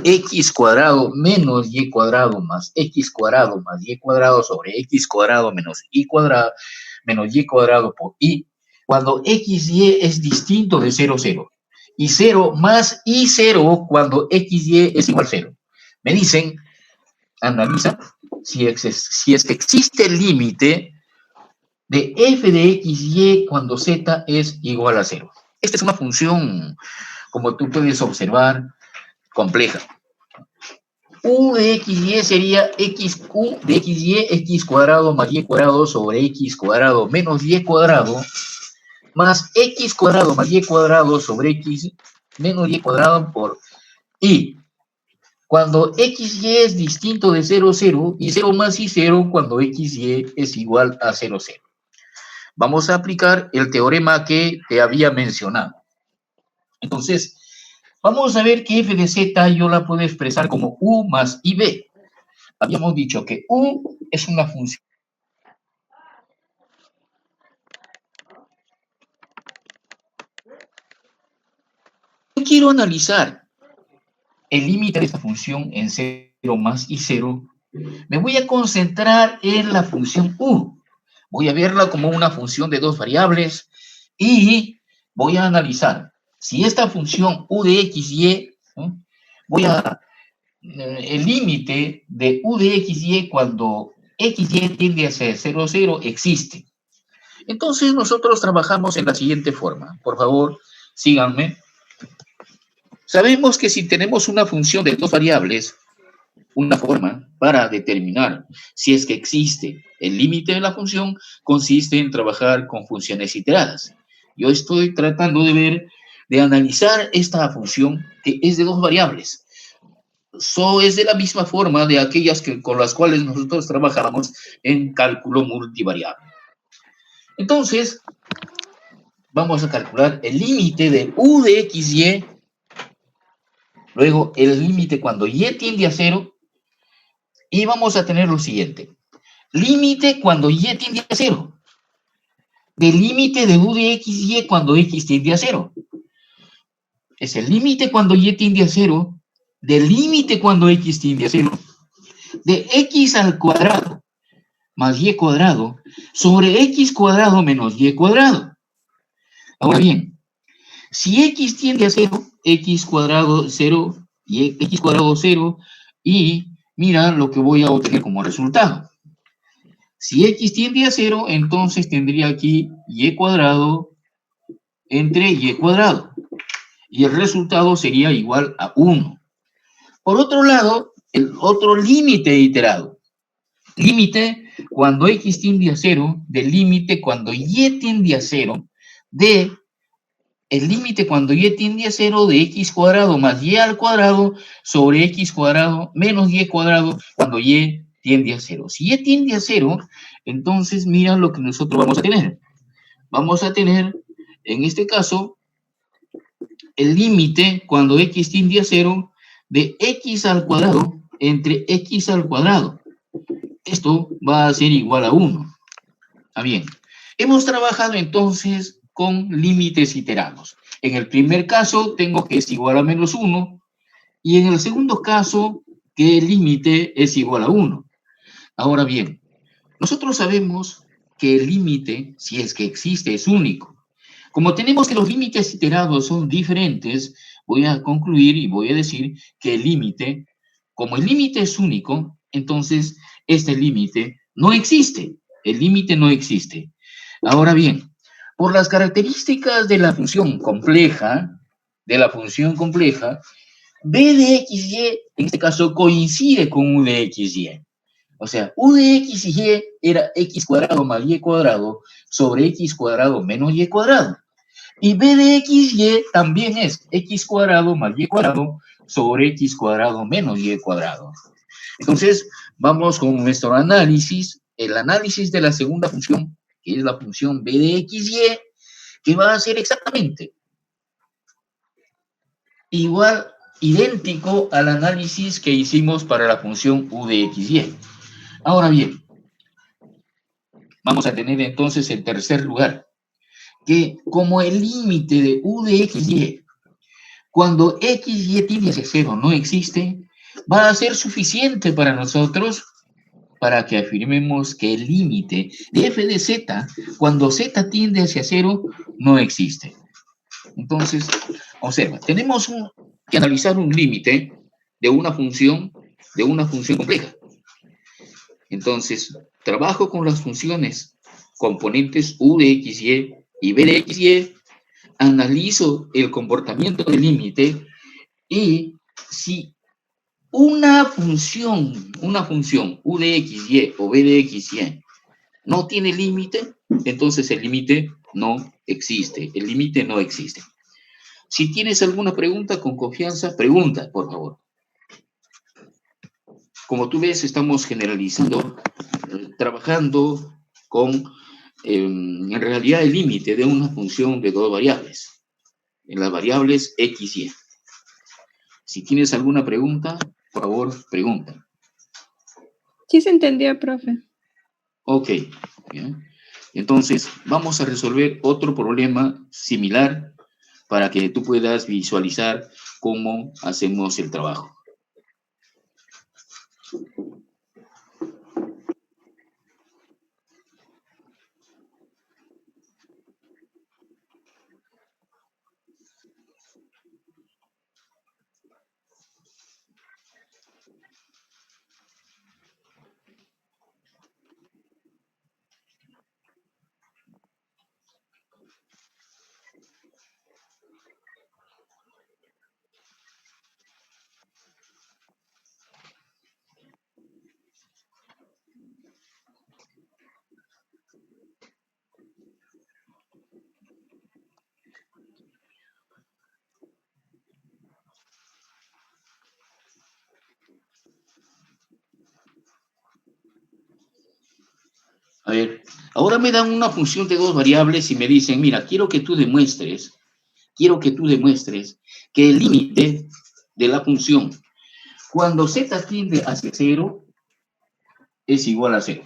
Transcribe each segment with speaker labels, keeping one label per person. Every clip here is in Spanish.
Speaker 1: x cuadrado menos y cuadrado más x cuadrado más y cuadrado sobre x cuadrado menos y cuadrado por y, cuando x y es distinto de 0, 0. Y 0 más y 0 cuando x y es igual a 0. Me dicen, analiza si es que existe el límite de f de x y cuando z es igual a 0. Esta es una función, como tú puedes observar, compleja. U de XY sería U de XY, X cuadrado más Y cuadrado sobre X cuadrado menos Y cuadrado, más X cuadrado más Y cuadrado sobre X menos Y cuadrado por Y. Cuando XY es distinto de 0, 0, y 0 más Y 0 cuando XY es igual a 0, 0. Vamos a aplicar el teorema que te había mencionado. Entonces, vamos a ver que f de z yo la puedo expresar como u más ib. Habíamos dicho que u es una función. Yo quiero analizar el límite de esta función en 0 más y 0. Me voy a concentrar en la función u. Voy a verla como una función de dos variables y voy a analizar si esta función u de x y, el límite de u de x y cuando x y tiende a ser 0, 0 existe. Entonces nosotros trabajamos en la siguiente forma. Por favor, síganme. Sabemos que si tenemos una función de dos variables, una forma para determinar si es que existe el límite de la función consiste en trabajar con funciones iteradas. Yo estoy tratando de analizar esta función que es de dos variables. Es de la misma forma de aquellas con las cuales nosotros trabajamos en cálculo multivariable. Entonces, vamos a calcular el límite de u de xy, luego el límite cuando y tiende a 0, y vamos a tener lo siguiente. Límite cuando y tiende a 0, del límite de u de xy cuando x tiende a 0. Es el límite cuando y tiende a 0, del límite cuando x tiende a 0, de x al cuadrado más y cuadrado sobre x cuadrado menos y cuadrado. Ahora bien, si x tiende a 0, x cuadrado 0 y x cuadrado 0, y mira lo que voy a obtener como resultado. Si x tiende a 0, entonces tendría aquí y cuadrado entre y cuadrado. Y el resultado sería igual a 1. Por otro lado, el otro límite iterado. Límite cuando x tiende a 0, del límite cuando y tiende a 0, de el límite cuando y tiende a 0 de x cuadrado más y al cuadrado sobre x cuadrado menos y cuadrado cuando y tiende a 0. Si y tiende a 0, entonces mira lo que nosotros vamos a tener. Vamos a tener, en este caso, el límite cuando x tiende a 0 de x al cuadrado entre x al cuadrado. Esto va a ser igual a 1. Ah, bien. Hemos trabajado entonces con límites iterados. En el primer caso tengo que es igual a menos 1 y en el segundo caso que el límite es igual a 1. Ahora bien, nosotros sabemos que el límite, si es que existe, es único. Como tenemos que los límites iterados son diferentes, voy a concluir y voy a decir que el límite, como el límite es único, entonces este límite no existe. El límite no existe. Ahora bien, por las características de la función compleja, b de xy, en este caso, coincide con u de xy. O sea, u de xy era x cuadrado más y cuadrado sobre x cuadrado menos y cuadrado. Y b de xy también es x cuadrado más y cuadrado sobre x cuadrado menos y cuadrado. Entonces, vamos con nuestro análisis, el análisis de la segunda función, que es la función b de xy, que va a ser exactamente igual, idéntico al análisis que hicimos para la función u de xy. Ahora bien, vamos a tener entonces en tercer lugar, que como el límite de u de xy cuando x, y tiende hacia cero no existe, va a ser suficiente para nosotros para que afirmemos que el límite de f de z, cuando z tiende hacia cero, no existe. Entonces, observa, tenemos que analizar un límite de una función compleja. Entonces, trabajo con las funciones componentes u de xy y b de xy, analizo el comportamiento del límite y si una función u de xy o b de xy no tiene límite, entonces el límite no existe. El límite no existe. Si tienes alguna pregunta, con confianza, pregunta, por favor. Como tú ves, estamos generalizando, trabajando con, en realidad, el límite de una función de dos variables, en las variables x y y. Si tienes alguna pregunta, por favor, pregunta.
Speaker 2: Sí se entendió, profe.
Speaker 1: Ok, bien. Entonces, vamos a resolver otro problema similar para que tú puedas visualizar cómo hacemos el trabajo. A ver, ahora me dan una función de dos variables y me dicen, mira, quiero que tú demuestres que el límite de la función cuando z tiende hacia cero es igual a cero.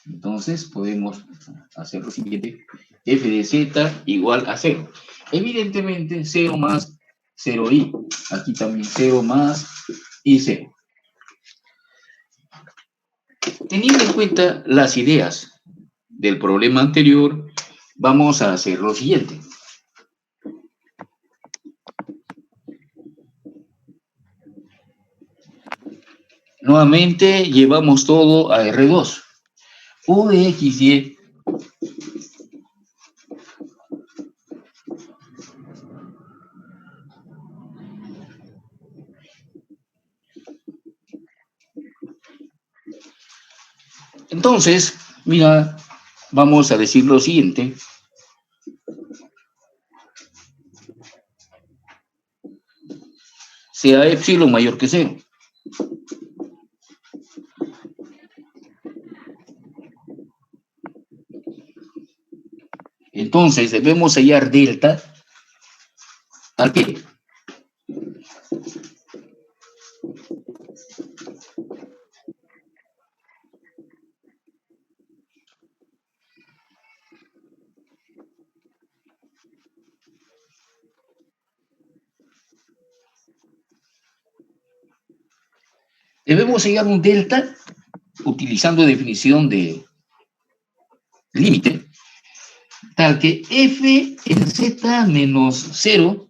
Speaker 1: Entonces podemos hacer lo siguiente, f de z igual a cero. Evidentemente 0 más 0i, aquí también 0 más y 0. Teniendo en cuenta las ideas del problema anterior, vamos a hacer lo siguiente. Nuevamente llevamos todo a R2. U de XY entonces, mira, vamos a decir lo siguiente. Sea epsilon mayor que 0. Entonces debemos hallar delta al pie. Debemos hallar un delta utilizando definición de límite, tal que f en z menos 0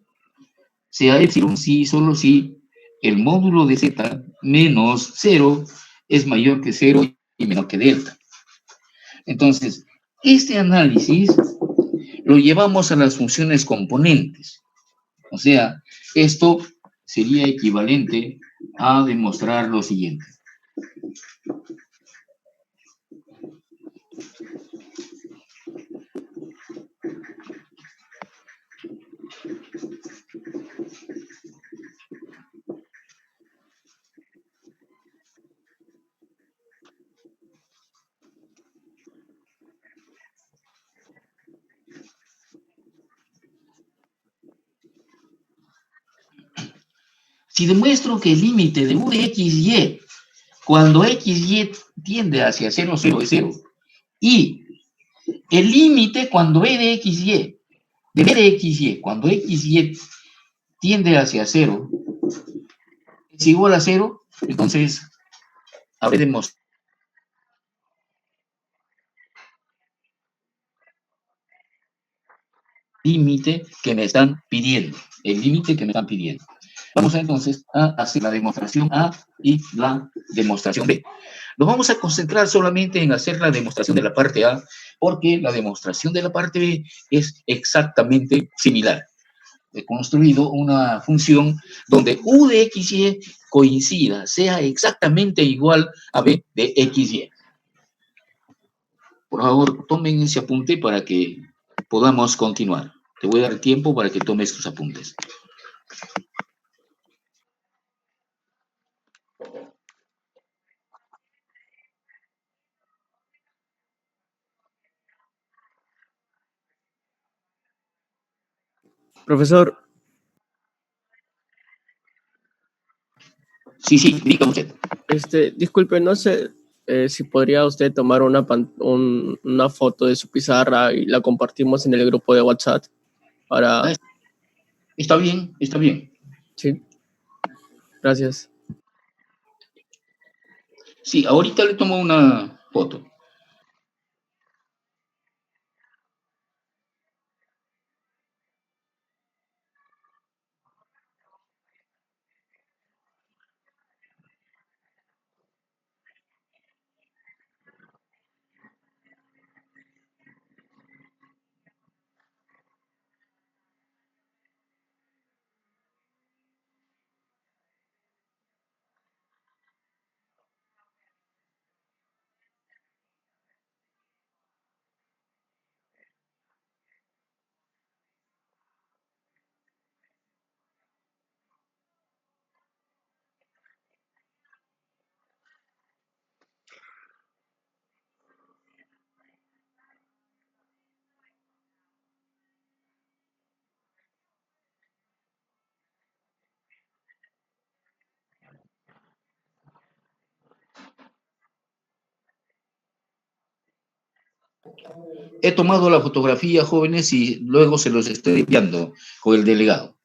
Speaker 1: sea epsilon si solo si el módulo de z menos 0 es mayor que 0 y menor que delta. Entonces, este análisis lo llevamos a las funciones componentes. O sea, esto sería equivalente a demostrar lo siguiente. Si demuestro que el límite de u de xy, cuando xy tiende hacia 0, 0 es 0, y el límite cuando b de xy, cuando xy tiende hacia cero, es igual a cero, entonces habremos límite que me están pidiendo, el límite que me están pidiendo. Vamos entonces a hacer la demostración A y la demostración B. Nos vamos a concentrar solamente en hacer la demostración de la parte A, porque la demostración de la parte B es exactamente similar. He construido una función donde u de xy coincida, sea exactamente igual a b de xy. Por favor, tomen ese apunte para que podamos continuar. Te voy a dar tiempo para que tomes tus apuntes.
Speaker 3: Profesor,
Speaker 1: Sí, diga usted.
Speaker 3: disculpe, no sé si podría usted tomar una foto de su pizarra y la compartimos en el grupo de WhatsApp para...
Speaker 1: Está bien, está bien.
Speaker 3: Sí, gracias.
Speaker 1: Sí, ahorita le tomo una foto. He tomado la fotografía, jóvenes, y luego se los estoy enviando con el delegado.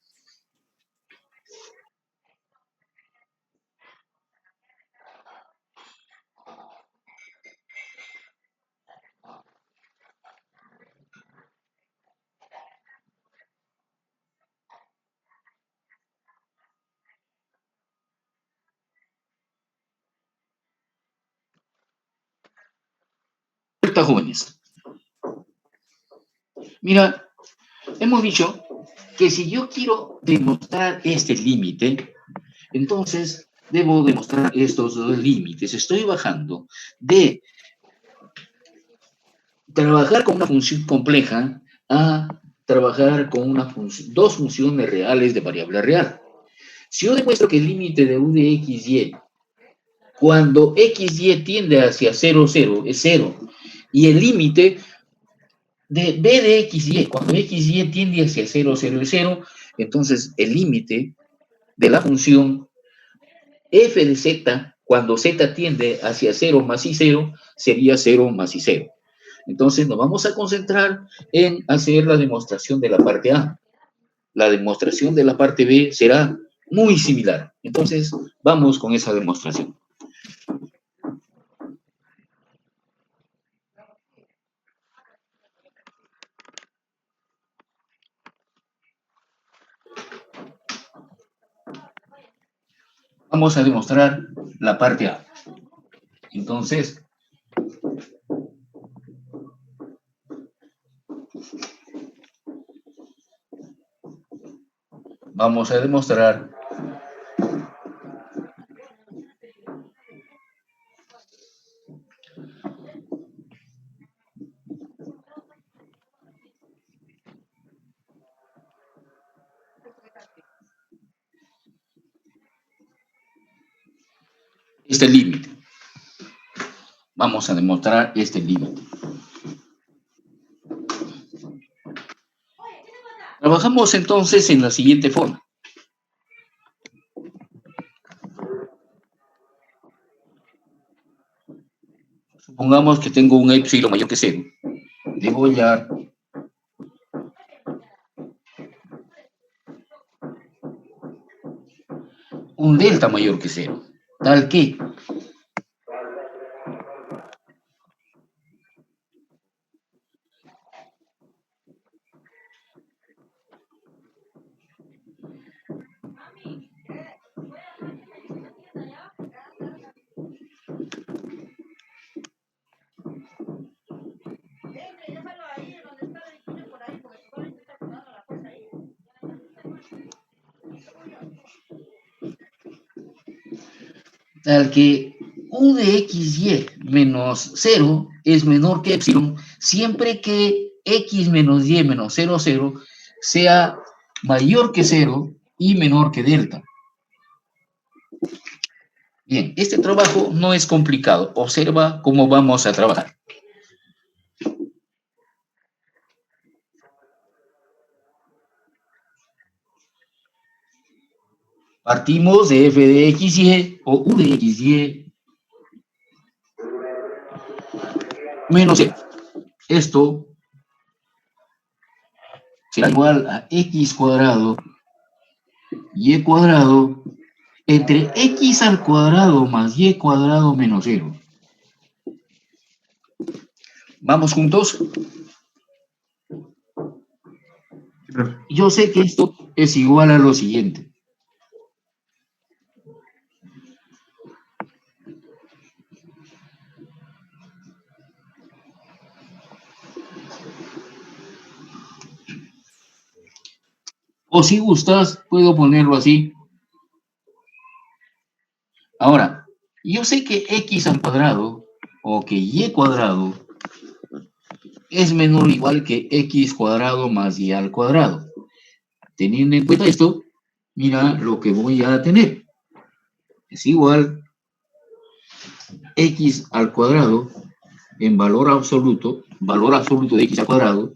Speaker 1: Jóvenes. Mira, hemos dicho que si yo quiero demostrar este límite, entonces debo demostrar estos dos límites. Estoy bajando de trabajar con una función compleja a trabajar con dos funciones reales de variable real. Si yo demuestro que el límite de u de xy, cuando xy tiende hacia 0, 0, es 0, y el límite de b de xy, cuando xy tiende hacia 0, 0 es 0, entonces el límite de la función f de z, cuando z tiende hacia 0 más y 0, sería 0 más y 0. Entonces nos vamos a concentrar en hacer la demostración de la parte A. La demostración de la parte B será muy similar. Entonces vamos con esa demostración. Vamos a demostrar la parte A. Entonces, vamos a demostrar este límite. Vamos a demostrar este límite. Trabajamos entonces en la siguiente forma. Supongamos que tengo un épsilon mayor que 0. Le voy a un delta mayor que 0, tal que U de xy menos 0 es menor que epsilon siempre que x menos y menos 0, 0 sea mayor que 0 y menor que delta. Bien, este trabajo no es complicado. Observa cómo vamos a trabajar. Partimos de f de xy o u de xy menos 0. Esto será igual a x cuadrado y cuadrado entre x al cuadrado más y cuadrado menos 0. ¿Vamos juntos? Yo sé que esto es igual a lo siguiente. O si gustas, puedo ponerlo así. Ahora, yo sé que x al cuadrado o que y cuadrado es menor o igual que x cuadrado más y al cuadrado. Teniendo en cuenta esto, mira lo que voy a tener. Es igual x al cuadrado en valor absoluto de x al cuadrado,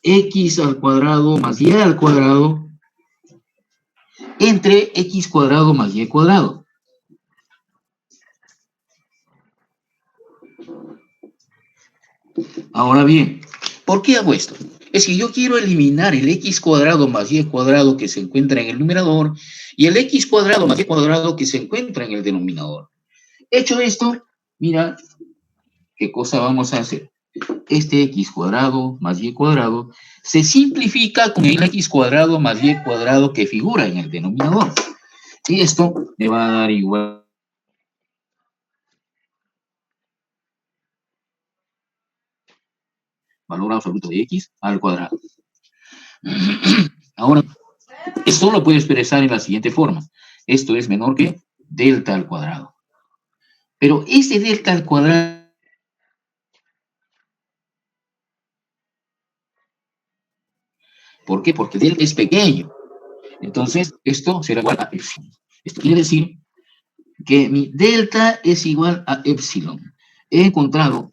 Speaker 1: x al cuadrado más y al cuadrado entre x cuadrado más y cuadrado. Ahora bien, ¿por qué hago esto? Es que yo quiero eliminar el x cuadrado más y cuadrado que se encuentra en el numerador y el x cuadrado más y cuadrado que se encuentra en el denominador. Hecho esto, mira qué cosa vamos a hacer. Este x cuadrado más y cuadrado se simplifica con el x cuadrado más y cuadrado que figura en el denominador. Y esto me va a dar igual valor absoluto de x al cuadrado. Ahora, esto lo puedo expresar en la siguiente forma. Esto es menor que delta al cuadrado. Pero ese delta al cuadrado, ¿por qué? Porque delta es pequeño. Entonces, esto será igual a epsilon. Esto quiere decir que mi delta es igual a epsilon. He encontrado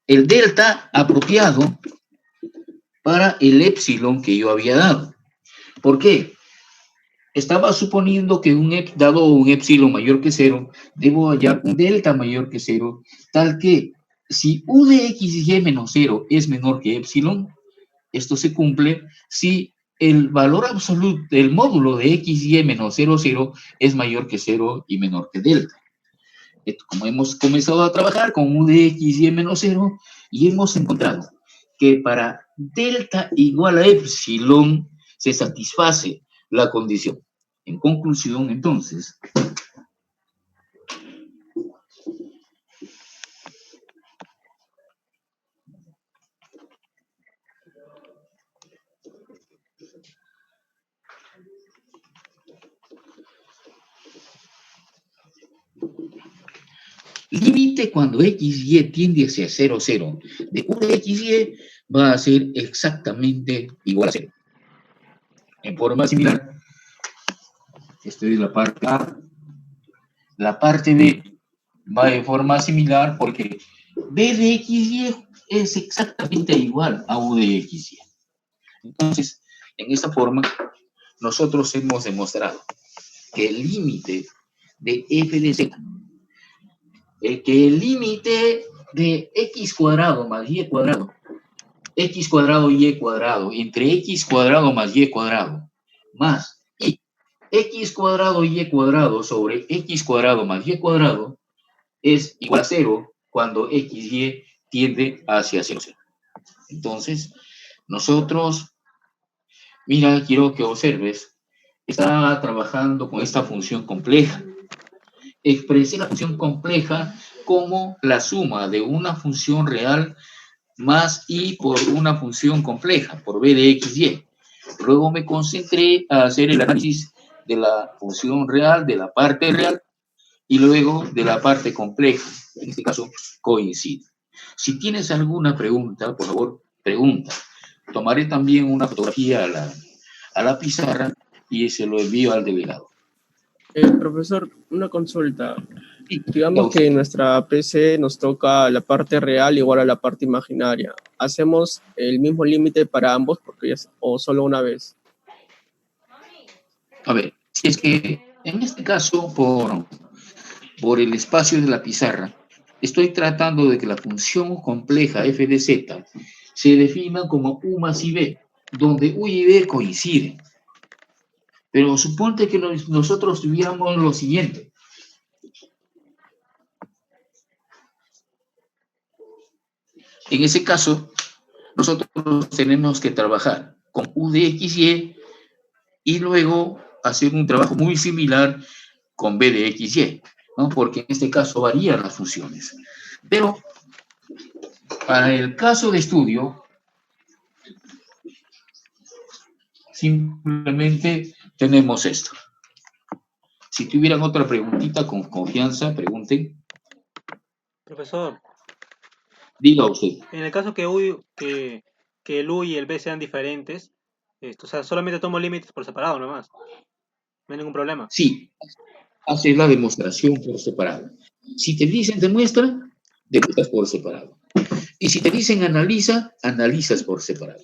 Speaker 1: el delta apropiado para el epsilon que yo había dado. ¿Por qué? Estaba suponiendo que dado un epsilon mayor que 0, debo hallar un delta mayor que 0, tal que si u de xy menos 0 es menor que epsilon, esto se cumple si el valor absoluto del módulo de xy menos 0, 0 es mayor que 0 y menor que delta. Como hemos comenzado a trabajar con u de xy menos 0 y hemos encontrado que para delta igual a epsilon se satisface la condición. En conclusión, entonces, límite cuando xy tiende hacia 0, 0 de u de xy va a ser exactamente igual a 0. En forma similar, esta es la parte A, la parte B va de forma similar porque b de xy es exactamente igual a u de xy. Entonces, en esta forma, nosotros hemos demostrado que el límite de f de z, que el límite de x cuadrado más y cuadrado, y cuadrado, entre x cuadrado más y cuadrado, más y x cuadrado y cuadrado sobre x cuadrado más y cuadrado es igual a 0 cuando x, y tiende hacia 0. Entonces, nosotros, mira, quiero que observes, está trabajando con esta función compleja. Expresé la función compleja como la suma de una función real más y por una función compleja, por b de x, y. Luego me concentré a hacer el análisis de la función real, de la parte real, y luego de la parte compleja. En este caso, coincide. Si tienes alguna pregunta, por favor, pregunta. Tomaré también una fotografía a la pizarra y se lo envío al delegado.
Speaker 3: Profesor, una consulta.
Speaker 1: Sí,
Speaker 3: Digamos que en nuestra PC nos toca la parte real igual a la parte imaginaria. ¿Hacemos el mismo límite para ambos porque o solo una vez?
Speaker 1: a ver, si es que en este caso, por el espacio de la pizarra, estoy tratando de que la función compleja f de z se defina como u más b, donde u y b coinciden. Pero suponte que nosotros tuviéramos lo siguiente. En ese caso, nosotros tenemos que trabajar con u de x, y luego hacer un trabajo muy similar con b de x, y, ¿no? Porque en este caso varían las funciones. Pero para el caso de estudio, simplemente tenemos esto. Si tuvieran otra preguntita, con confianza, pregunten.
Speaker 4: Profesor,
Speaker 1: Diga usted.
Speaker 4: en el caso que el U y el B sean diferentes, o sea, solamente tomo límites por separado nomás. No hay ningún problema.
Speaker 1: Sí, hace la demostración por separado. Si te dicen demuestra, demuestras por separado. Y si te dicen analiza, analizas por separado.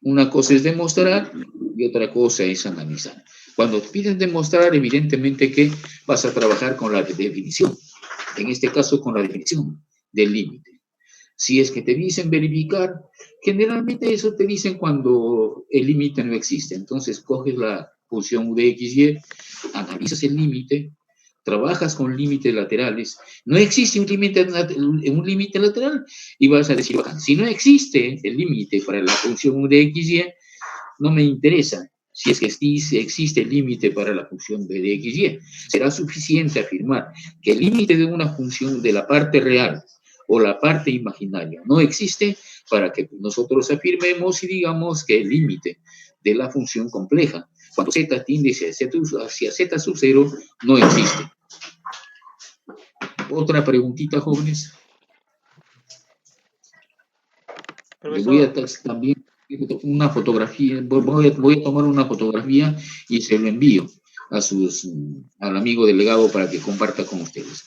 Speaker 1: Una cosa es demostrar y otra cosa es analizar. Cuando te piden demostrar, evidentemente que vas a trabajar con la definición. En este caso, con la definición del límite. Si es que te dicen verificar, generalmente eso te dicen cuando el límite no existe. Entonces, coges la función u de x, y, analizas el límite, trabajas con límites laterales. No existe un límite lateral y vas a decir, si no existe el límite para la función u de x, y, no me interesa. Si es que existe el límite para la función b de x, y, será suficiente afirmar que el límite de una función de la parte real o la parte imaginaria no existe para que nosotros afirmemos y digamos que el límite de la función compleja, cuando z tiende hacia z sub 0, no existe. Otra preguntita, jóvenes. Le voy a también una fotografía, voy a tomar una fotografía y se lo envío al amigo delegado para que comparta con ustedes.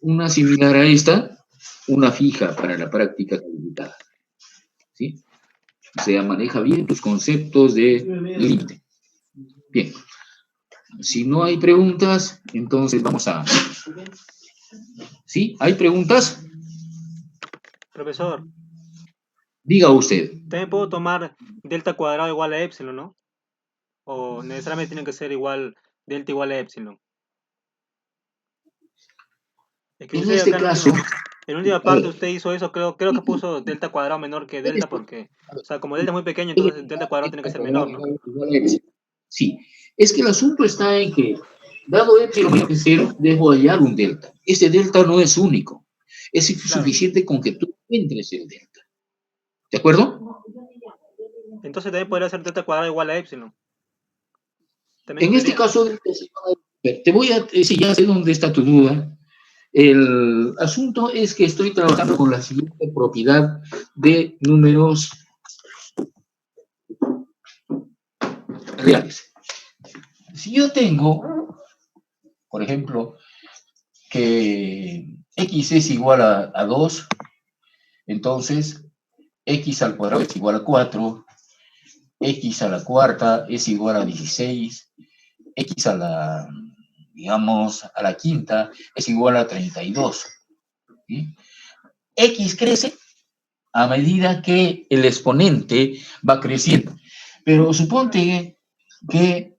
Speaker 1: Una similar a esta, una fija para la práctica calificada. ¿Sí? O sea, maneja bien tus conceptos de límite. Bien. Si no hay preguntas, entonces vamos a... ¿Sí? ¿Hay preguntas?
Speaker 4: Profesor,
Speaker 1: Diga usted.
Speaker 4: también puedo tomar delta cuadrado igual a epsilon, ¿no? O necesariamente tiene que ser igual, delta igual a epsilon. Es que
Speaker 1: En
Speaker 4: usted
Speaker 1: este
Speaker 4: acá
Speaker 1: caso...
Speaker 4: en última parte usted hizo eso, creo que puso delta cuadrado menor que delta porque, o sea, como delta es muy pequeño, entonces delta cuadrado tiene que ser menor, ¿no?
Speaker 1: Sí, es que el asunto está en que, dado epsilon menos que 0, debo hallar un delta. Ese delta no es único. Es suficiente con que tú encuentres el delta. ¿De acuerdo?
Speaker 4: Entonces también podría ser delta cuadrado igual a epsilon.
Speaker 1: En este caso, te voy a decir, ya sé dónde está tu duda. El asunto es que estoy trabajando con la siguiente propiedad de números reales. Si yo tengo, por ejemplo, que x es igual a 2, entonces x al cuadrado es igual a 4, x a la cuarta es igual a 16, x a la, digamos, a la quinta es igual a 32. ¿Sí? X crece a medida que el exponente va creciendo. Pero suponte que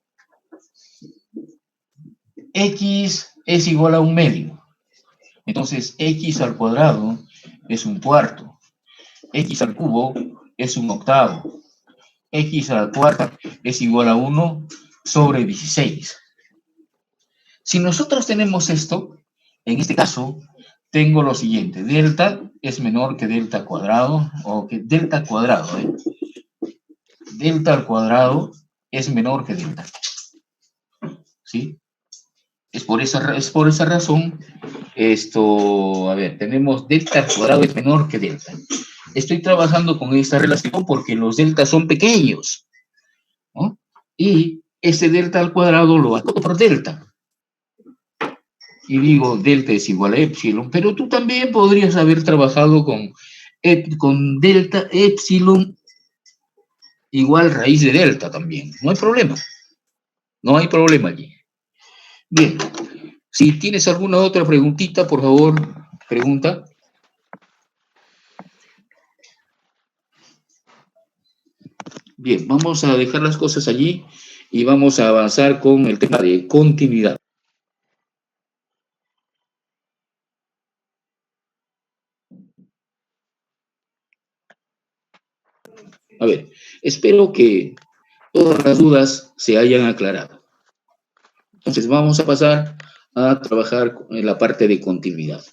Speaker 1: x es igual a un medio. Entonces, x al cuadrado es un cuarto. X al cubo es un octavo. X a la cuarta es igual a 1 sobre 16. Si nosotros tenemos esto, en este caso, tengo lo siguiente. Delta es menor que delta cuadrado, o que delta cuadrado, delta al cuadrado es menor que delta. ¿Sí? Es por esa razón, a ver, tenemos delta al cuadrado es menor que delta. Estoy trabajando con esta relación porque los deltas son pequeños, ¿no? Y ese delta al cuadrado lo hago por delta. Y digo, delta es igual a epsilon, pero tú también podrías haber trabajado con delta epsilon igual raíz de delta también. No hay problema. No hay problema allí. Bien. Si tienes alguna otra preguntita, por favor, pregunta. Bien, vamos a dejar las cosas allí y vamos a avanzar con el tema de continuidad. A ver, espero que todas las dudas se hayan aclarado. Entonces vamos a pasar a trabajar en la parte de continuidad.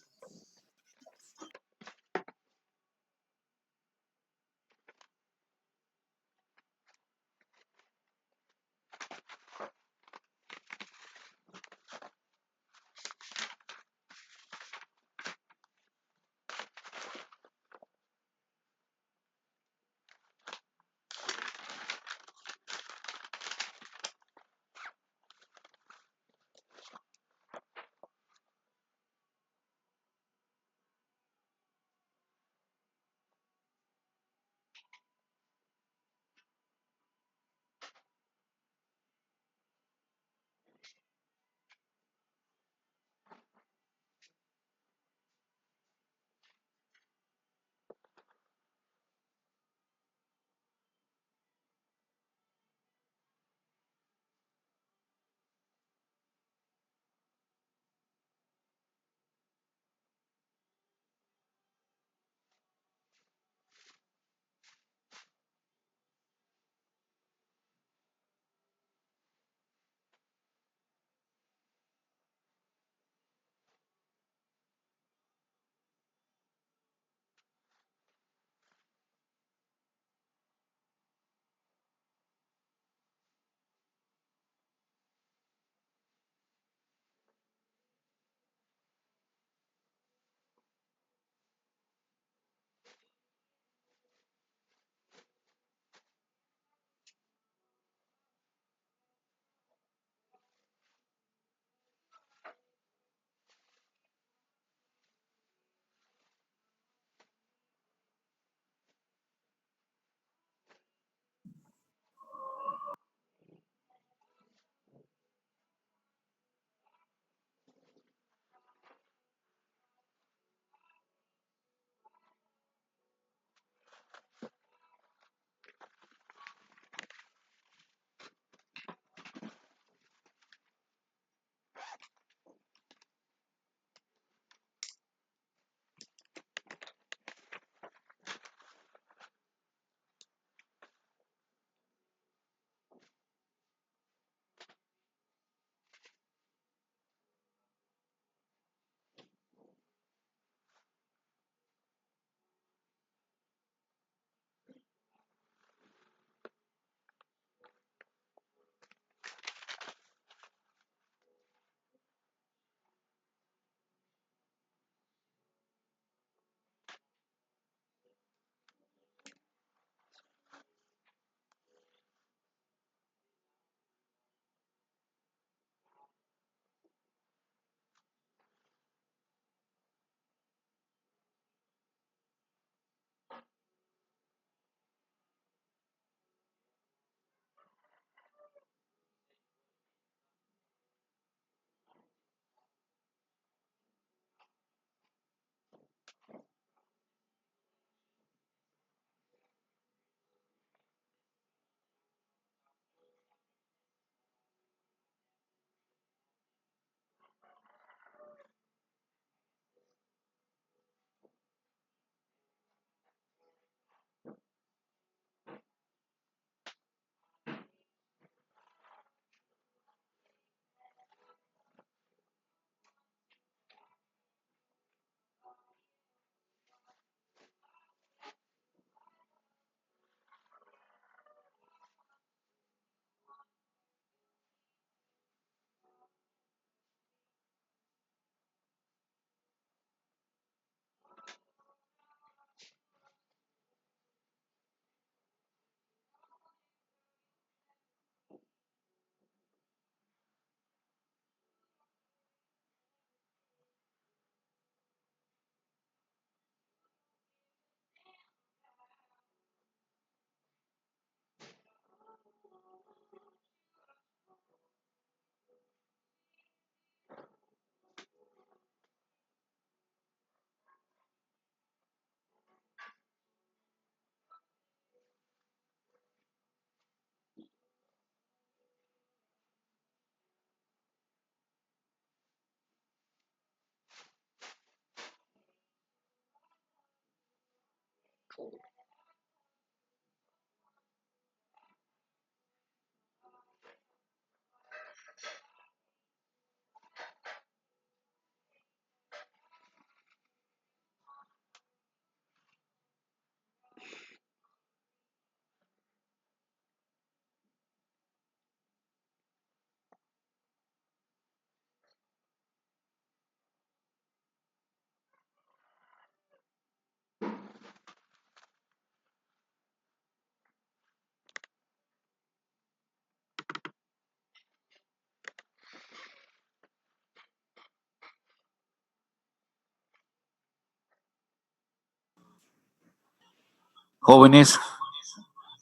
Speaker 1: Jóvenes,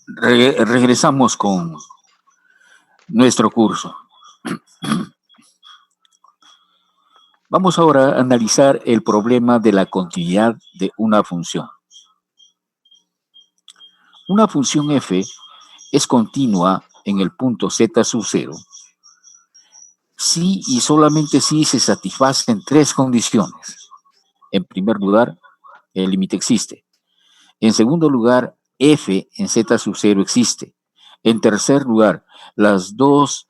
Speaker 1: regresamos con nuestro curso. Vamos ahora a analizar el problema de la continuidad de una función. Una función f es continua en el punto z sub 0 si y solamente si se satisfacen tres condiciones. En primer lugar, el límite existe. En segundo lugar, f en z sub 0 existe. En tercer lugar, las dos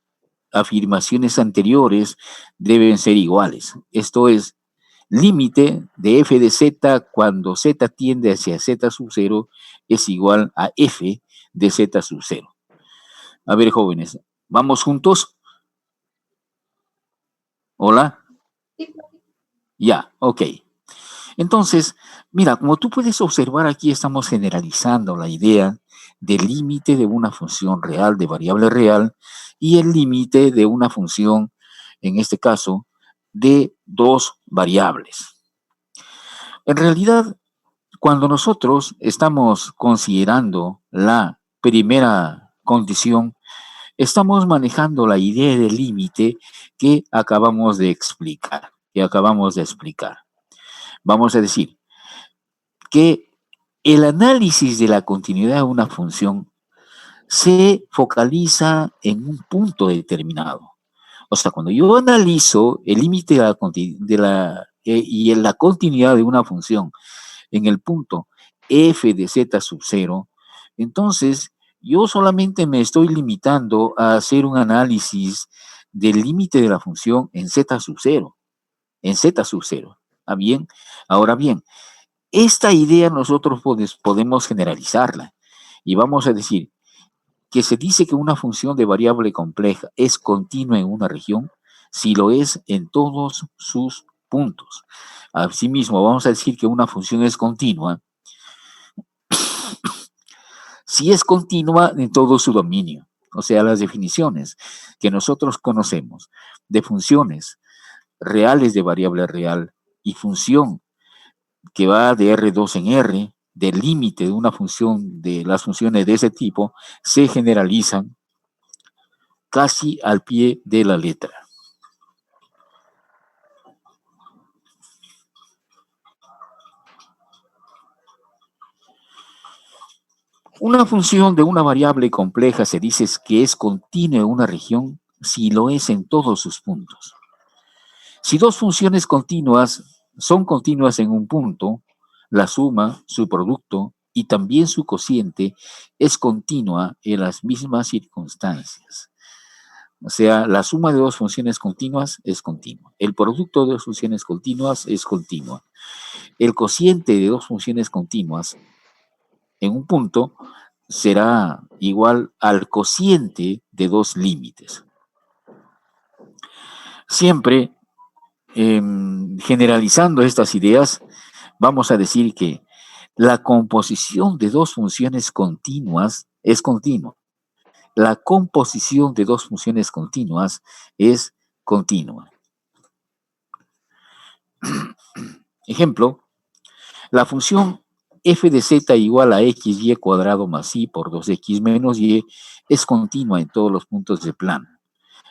Speaker 1: afirmaciones anteriores deben ser iguales. Esto es, límite de f de z cuando z tiende hacia z sub 0 es igual a f de z sub 0. A ver, jóvenes, ¿vamos juntos? ¿Hola? Ya, ok. Entonces, mira, como tú puedes observar aquí, estamos generalizando la idea del límite de una función real, de variable real, y el límite de una función, en este caso, de dos variables. En realidad, cuando nosotros estamos considerando la primera condición, estamos manejando la idea del límite que acabamos de explicar, Vamos a decir que el análisis de la continuidad de una función se focaliza en un punto determinado. O sea, cuando yo analizo el límite y la continuidad de una función en el punto f de z sub 0, entonces yo solamente me estoy limitando a hacer un análisis del límite de la función en z sub 0. ¿Ah, bien? Ahora bien, esta idea nosotros podemos generalizarla y vamos a decir que se dice que una función de variable compleja es continua en una región si lo es en todos sus puntos. Asimismo, vamos a decir que una función es continua si es continua en todo su dominio. O sea, las definiciones que nosotros conocemos de funciones reales de variable real y función que va de R2 en R, del límite de una función, de las funciones de ese tipo, se generalizan casi al pie de la letra. Una función de una variable compleja se dice que es continua en una región si lo es en todos sus puntos. Si dos funciones continuas son continuas en un punto, la suma, su producto y también su cociente es continua en las mismas circunstancias. O sea, la suma de dos funciones continuas es continua. El producto de dos funciones continuas es continua. El cociente de dos funciones continuas en un punto será igual al cociente de dos límites. Siempre, generalizando estas ideas, vamos a decir que la composición de dos funciones continuas es continua. La composición de dos funciones continuas es continua. Ejemplo, la función f de z igual a xy cuadrado más y por 2x menos y es continua en todos los puntos del plano,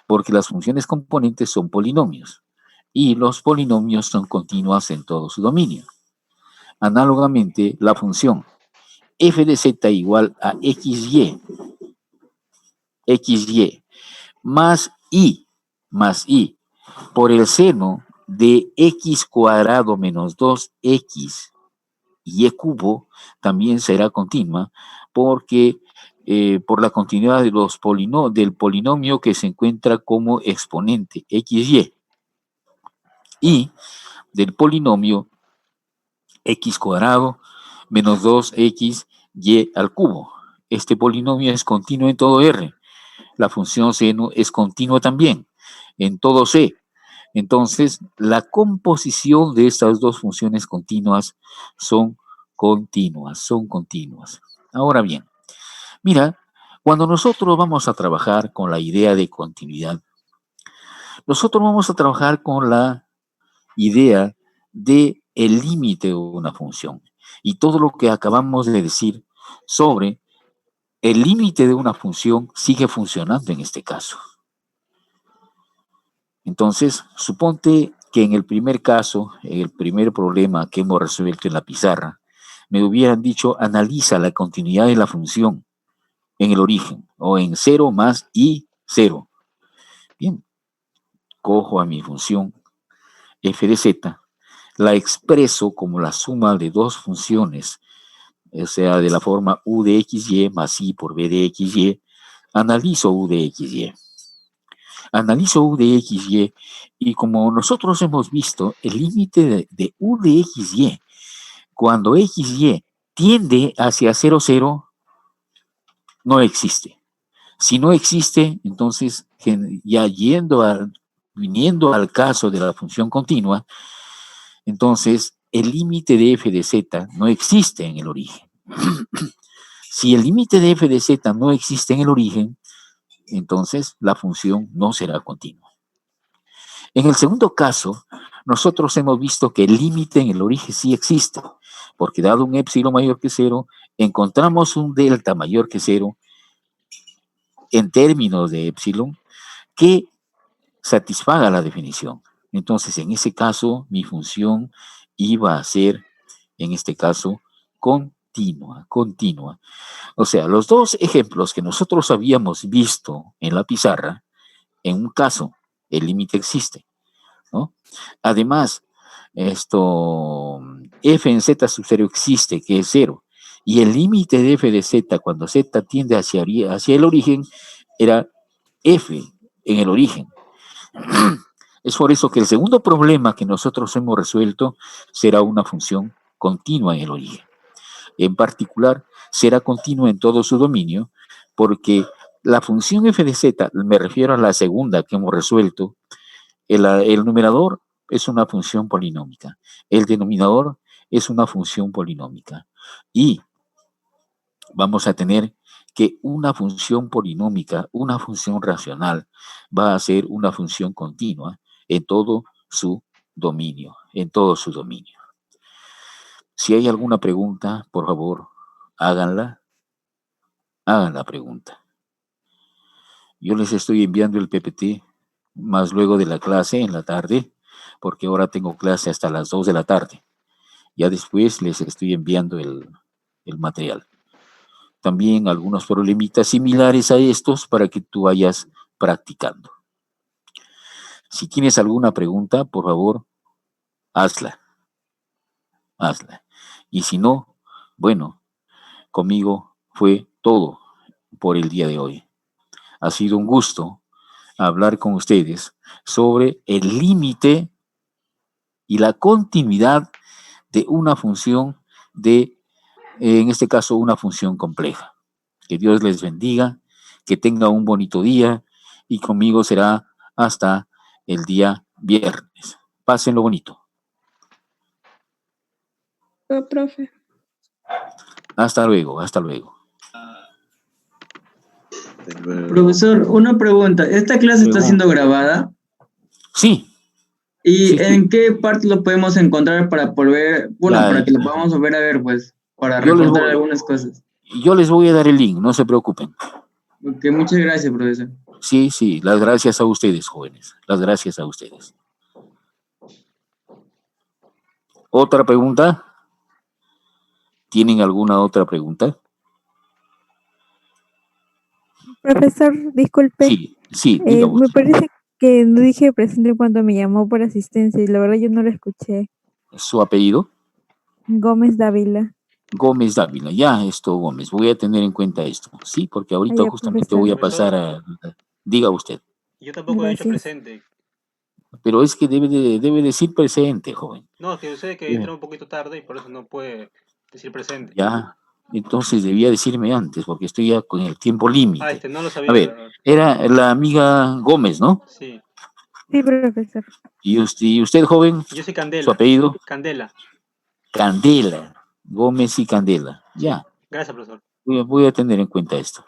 Speaker 1: porque las funciones componentes son polinomios y los polinomios son continuas en todo su dominio. Análogamente, la función f de z igual a xy más i por el seno de x cuadrado menos 2x y cubo también será continua porque por la continuidad de del polinomio que se encuentra como exponente xy y del polinomio x cuadrado menos 2xy al cubo. Este polinomio es continuo en todo R. La función seno es continua también en todo C. Entonces, la composición de estas dos funciones continuas son continuas. Ahora bien, mira, cuando nosotros vamos a trabajar con la idea de continuidad, nosotros vamos a trabajar con la idea de el límite de una función y todo lo que acabamos de decir sobre el límite de una función sigue funcionando en este caso. Entonces, suponte que en el primer caso, en el primer problema que hemos resuelto en la pizarra, me hubieran dicho, analiza la continuidad de la función en el origen, o en 0 más y 0. Bien, cojo a mi función f de z, la expreso como la suma de dos funciones, o sea, de la forma u de xy más i por b de xy, analizo u de xy. Analizo u de xy y como nosotros hemos visto, el límite de u de xy, cuando xy tiende hacia 0, 0, no existe. Si no existe, entonces ya viniendo al caso de la función continua, entonces el límite de f de z no existe en el origen. Si el límite de f de z no existe en el origen, entonces la función no será continua. En el segundo caso, nosotros hemos visto que el límite en el origen sí existe, porque dado un épsilon mayor que 0, encontramos un delta mayor que 0 en términos de épsilon que satisfaga la definición. Entonces, en ese caso, mi función iba a ser, en este caso, continua. O sea, los dos ejemplos que nosotros habíamos visto en la pizarra, en un caso, el límite existe, ¿no? Además, f en z sub 0 existe, que es 0, y el límite de f de z cuando z tiende hacia el origen era f en el origen. Es por eso que el segundo problema que nosotros hemos resuelto será una función continua en el origen. En particular, será continua en todo su dominio, porque la función f de z, me refiero a la segunda que hemos resuelto, el numerador es una función polinómica, el denominador es una función polinómica, y vamos a tener que una función polinómica, una función racional, va a ser una función continua en todo su dominio, Si hay alguna pregunta, por favor, hagan la pregunta. Yo les estoy enviando el PPT más luego de la clase en la tarde, porque ahora tengo clase hasta las 2 de la tarde. Ya después les estoy enviando el material. También algunos problemitas similares a estos para que tú vayas practicando. Si tienes alguna pregunta, por favor, hazla. Y si no, bueno, conmigo fue todo por el día de hoy. Ha sido un gusto hablar con ustedes sobre el límite y la continuidad de una función en este caso, una función compleja. Que Dios les bendiga, que tenga un bonito día y conmigo será hasta el día viernes. Pásenlo bonito.
Speaker 2: Profe.
Speaker 1: Hasta luego.
Speaker 5: Profesor, una pregunta. ¿Esta clase está siendo grabada?
Speaker 1: Sí.
Speaker 5: ¿Y en qué parte lo podemos encontrar para para que lo podamos volver a ver, pues, para recordar algunas cosas?
Speaker 1: Yo les voy a dar el link, no se preocupen.
Speaker 5: Ok, muchas gracias, profesor.
Speaker 1: Sí, las gracias a ustedes, jóvenes. Las gracias a ustedes. ¿Otra pregunta? ¿Tienen alguna otra pregunta?
Speaker 6: Profesor, disculpe.
Speaker 1: Sí, diga
Speaker 6: me parece que no dije presente cuando me llamó por asistencia y la verdad yo no lo escuché.
Speaker 1: ¿Su apellido?
Speaker 6: Gómez Dávila.
Speaker 7: Gómez Dávila, ya esto, Gómez, voy a tener en cuenta esto, sí, porque ahorita
Speaker 6: Ya,
Speaker 7: justamente
Speaker 6: profesor.
Speaker 7: voy a pasar a... Diga usted,
Speaker 4: Yo tampoco he hecho
Speaker 6: Gracias.
Speaker 4: presente.
Speaker 7: pero es que debe decir presente, joven.
Speaker 4: No, es que yo sé que
Speaker 7: Debe-
Speaker 4: entra un poquito tarde y por eso no puede decir presente.
Speaker 7: Ya, entonces debía decirme antes, porque estoy ya con el tiempo límite.
Speaker 4: No lo
Speaker 7: A
Speaker 4: sabía.
Speaker 7: ver, era la amiga Gómez, ¿no?
Speaker 4: Sí.
Speaker 6: Sí, profesor.
Speaker 7: Y usted, joven,
Speaker 4: Yo soy
Speaker 7: su
Speaker 4: Candela.
Speaker 7: apellido,
Speaker 4: Candela.
Speaker 7: Candela, Gómez y Candela.
Speaker 4: Sí.
Speaker 7: Ya,
Speaker 4: Gracias, profesor.
Speaker 7: voy a tener en cuenta esto.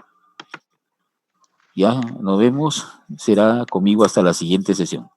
Speaker 7: Ya, nos vemos, será conmigo hasta la siguiente sesión.